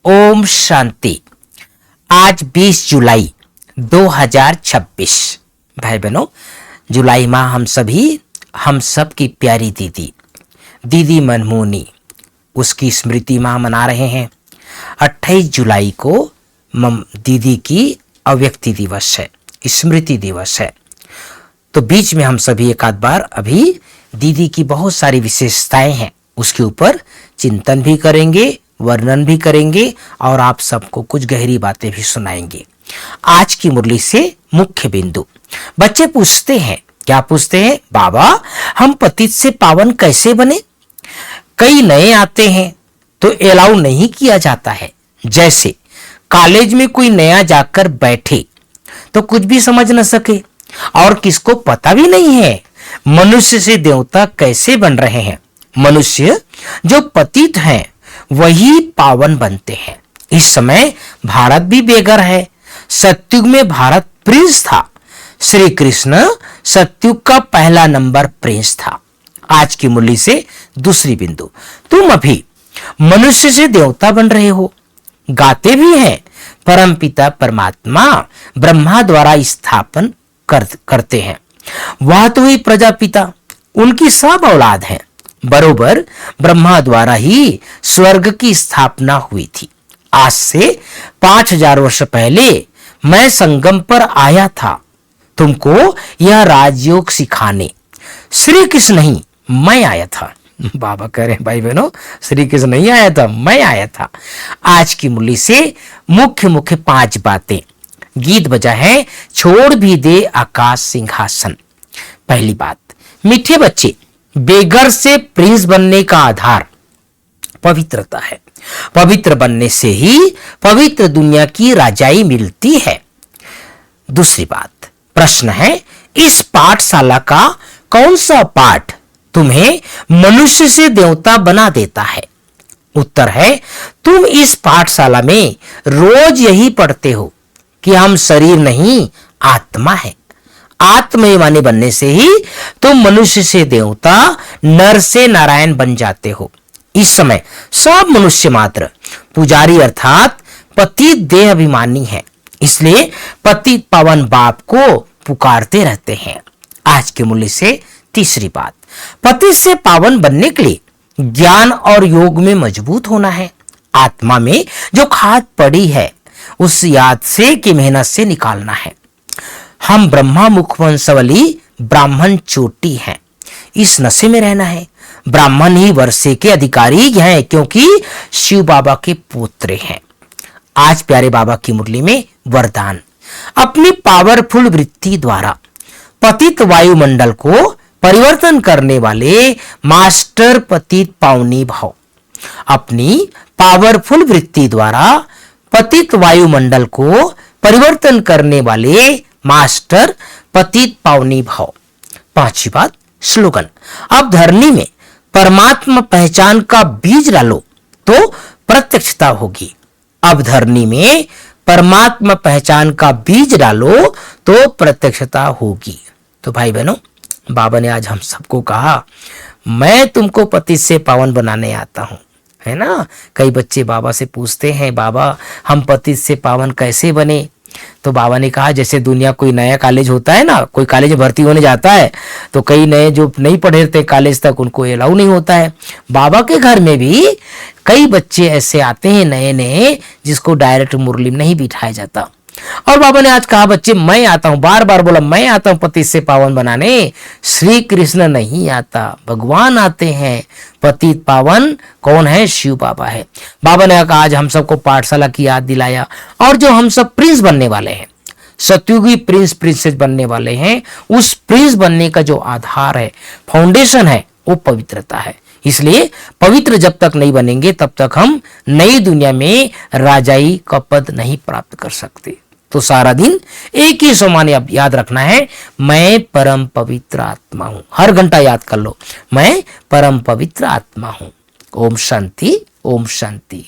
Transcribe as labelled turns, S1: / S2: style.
S1: ओम शांति। आज 20 जुलाई 2026। भाई बहनों, जुलाई माह हम सब की प्यारी दीदी मनमोहनी, उसकी स्मृति माह मना रहे हैं। 28 जुलाई को दीदी की अव्यक्ति दिवस है, स्मृति दिवस है। तो बीच में हम सभी एक आध बार अभी दीदी की बहुत सारी विशेषताएं हैं, उसके ऊपर चिंतन भी करेंगे, वर्णन भी करेंगे और आप सबको कुछ गहरी बातें भी सुनाएंगे। आज की मुरली से मुख्य बिंदु। बच्चे पूछते हैं, क्या पूछते हैं? बाबा, हम पतित से पावन कैसे बने? कई नए आते हैं तो अलाउ नहीं किया जाता है। जैसे कॉलेज में कोई नया जाकर बैठे तो कुछ भी समझ न सके और किसको पता भी नहीं है मनुष्य से देवता कैसे बन रहे हैं। मनुष्य जो पतित हैं वही पावन बनते हैं। इस समय भारत भी बेघर है। सतयुग में भारत प्रिंस था। श्री कृष्ण सतयुग का पहला नंबर प्रिंस था। आज की मुरली से दूसरी बिंदु। तुम अभी मनुष्य से देवता बन रहे हो। गाते भी हैं, परमपिता परमात्मा ब्रह्मा द्वारा स्थापन करते हैं। वह तो ही प्रजापिता, उनकी सब औलाद हैं। बरोबर ब्रह्मा द्वारा ही स्वर्ग की स्थापना हुई थी। आज से 5000 वर्ष पहले मैं संगम पर आया था तुमको यह राजयोग सिखाने। श्री कृष्ण नहीं, मैं आया था। बाबा कह रहे हैं, भाई बहनों, श्री कृष्ण नहीं आया था, मैं आया था। आज की मुरली से मुख्य 5 बातें। गीत बजा है, छोड़ भी दे आकाश सिंहासन। पहली बात, मीठे बच्चे, बेघर से प्रिंस बनने का आधार पवित्रता है। पवित्र बनने से ही पवित्र दुनिया की राजाई मिलती है। दूसरी बात, प्रश्न है, इस पाठशाला का कौन सा पाठ तुम्हें मनुष्य से देवता बना देता है? उत्तर है, तुम इस पाठशाला में रोज यही पढ़ते हो कि हम शरीर नहीं आत्मा है। आत्मयवानी बनने से ही तुम मनुष्य से देवता, नर से नारायण बन जाते हो। इस समय सब मनुष्य मात्र पुजारी अर्थात पतित देह अभिमानी है, इसलिए पतित पावन बाप को पुकारते रहते हैं। आज के मूल्य से तीसरी बात, पतित से पावन बनने के लिए ज्ञान और योग में मजबूत होना है। आत्मा में जो खाद पड़ी है उस याद से की मेहनत से निकालना है। हम ब्रह्मा मुखवंशावली ब्राह्मण चोटी हैं, इस नशे में रहना है। ब्राह्मण ही वर्षे के अधिकारी हैं क्योंकि शिव बाबा के पुत्र हैं। आज प्यारे बाबा की मुरली में वरदान, अपनी पावरफुल वृत्ति द्वारा पतित वायुमंडल को परिवर्तन करने वाले मास्टर पतित पावनी भाव। अपनी पावरफुल वृत्ति द्वारा पतित वायुमंडल को परिवर्तन करने वाले मास्टर पतित पावनी भाव। 5वीं बात, स्लोगन, अब धरनी में परमात्मा पहचान का बीज डालो तो प्रत्यक्षता होगी। अब धरनी में परमात्मा पहचान का बीज डालो तो प्रत्यक्षता होगी। तो भाई बहनों, बाबा ने आज हम सबको कहा, मैं तुमको पतित से पावन बनाने आता हूं, है ना। कई बच्चे बाबा से पूछते हैं, बाबा हम पतित से पावन कैसे बने? तो बाबा ने कहा, जैसे दुनिया कोई नया कॉलेज होता है ना, कोई कॉलेज में भर्ती होने जाता है तो कई नए जो नहीं पढ़े थे कॉलेज तक, उनको अलाउ नहीं होता है। बाबा के घर में भी कई बच्चे ऐसे आते हैं नए जिसको डायरेक्ट मुरली में नहीं बिठाया जाता। और बाबा ने आज कहा, बच्चे मैं आता हूं, बार बार बोला मैं आता हूं पतित से पावन बनाने। श्री कृष्ण नहीं आता, भगवान आते हैं। पतित पावन कौन है? शिव बाबा है। बाबा ने कहा आज हम सबको पाठशाला की याद दिलाया। और जो हम सब प्रिंस बनने वाले हैं, सतयुगी प्रिंस प्रिंसेस बनने वाले हैं, उस प्रिंस बनने का जो आधार है, फाउंडेशन है, वो पवित्रता है। इसलिए पवित्र जब तक नहीं बनेंगे तब तक हम नई दुनिया में राजाई का पद नहीं प्राप्त कर सकते। तो सारा दिन एक ही समान याद रखना है, मैं परम पवित्र आत्मा हूं। हर घंटा याद कर लो, मैं परम पवित्र आत्मा हूं। ओम शांति, ओम शांति।